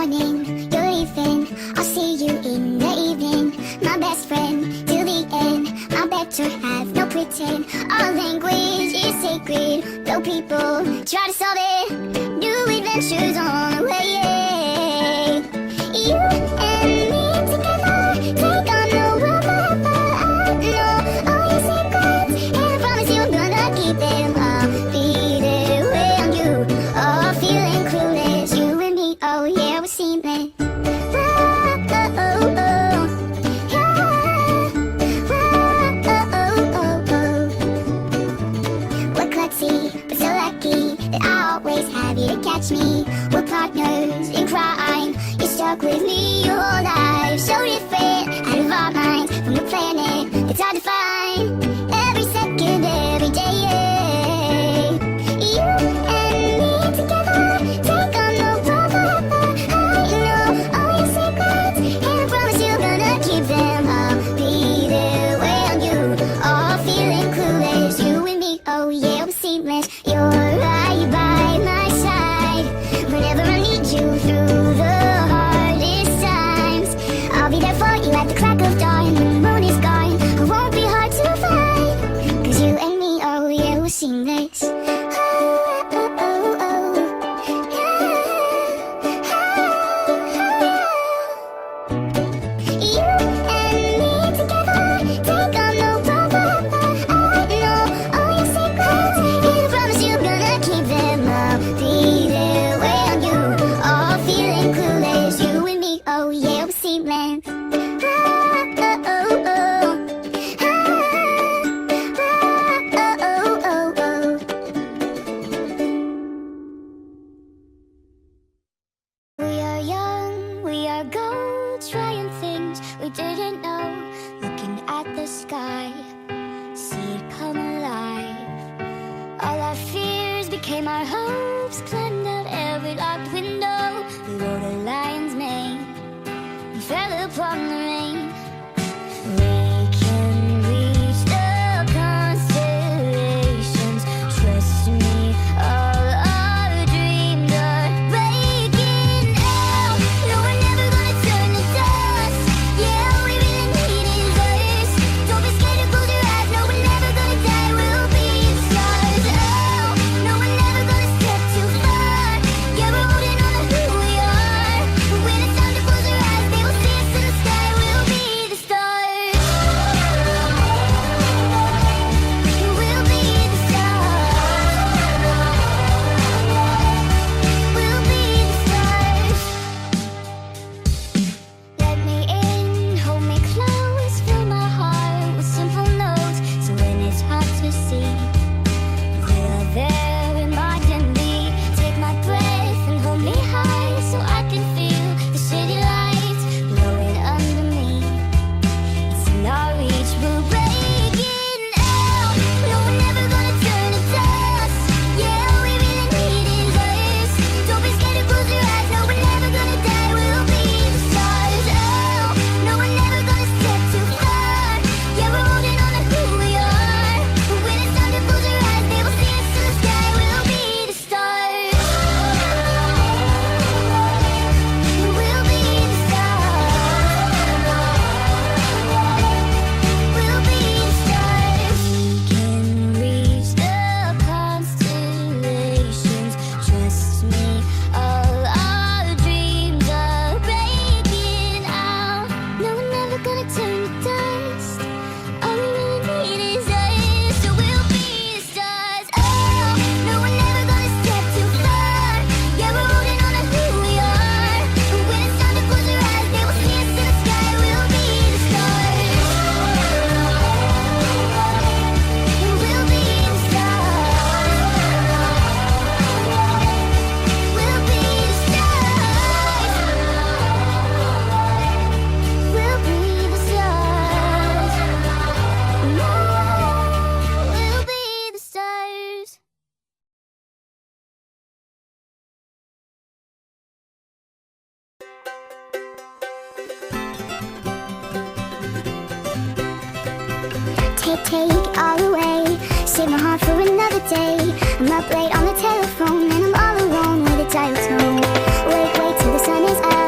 morning, you're leaving. I'll see you in the evening, my best friend till the end. I better have no pretend. Our language is sacred, though people try to solve it. New adventures on the way. You and me together, take on the world forever. I know all your secrets, and I promise you I'm gonna keep them. I'll be there when you are feeling clueless. You and me, oh yeah, we're seamless. But so lucky that I always have you to catch me. We're partners in crime. You're stuck with me your whole life. So different, out of our minds, from the planet that's hard to find. Every second, every day. You and me together, take on the world forever. I know all your secrets, and I promise you're gonna keep them. I'll be there when you are feeling clueless. You and me, oh yeah, we're seamless. You're right by my side whenever I need you through the hardest times. I'll be there for you at the crack of dawn. When the moon is gone, I won't be hard to find. Cause you and me, oh yeah, we're seamless. Take all away, save my heart for another day. I'm up late on the telephone and I'm all alone with a dial tone. Wait till the sun is out.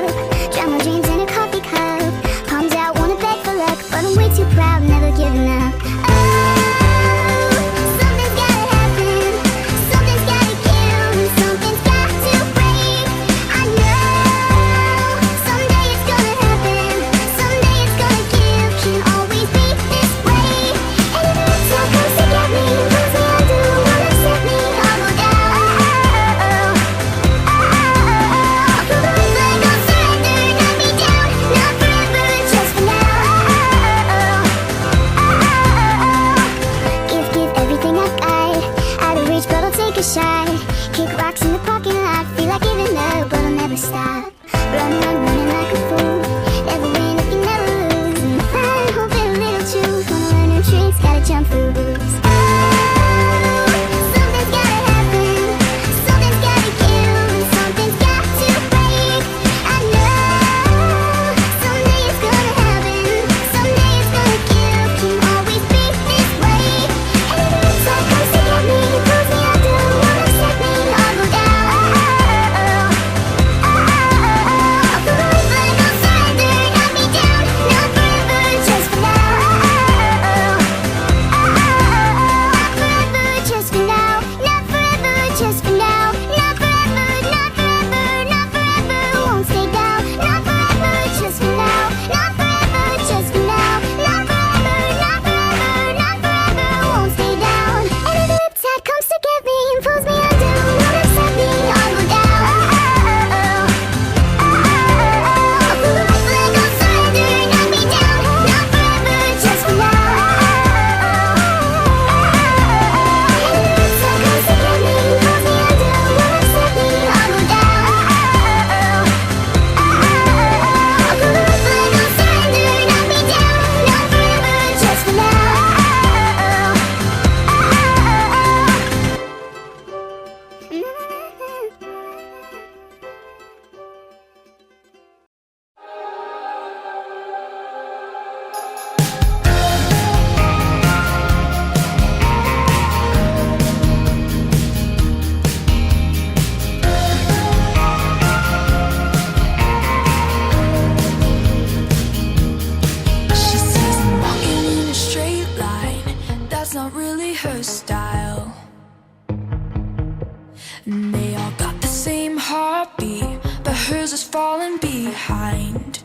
behind.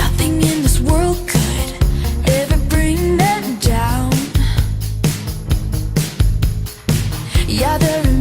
Nothing in this world could ever bring them down. Yeah, there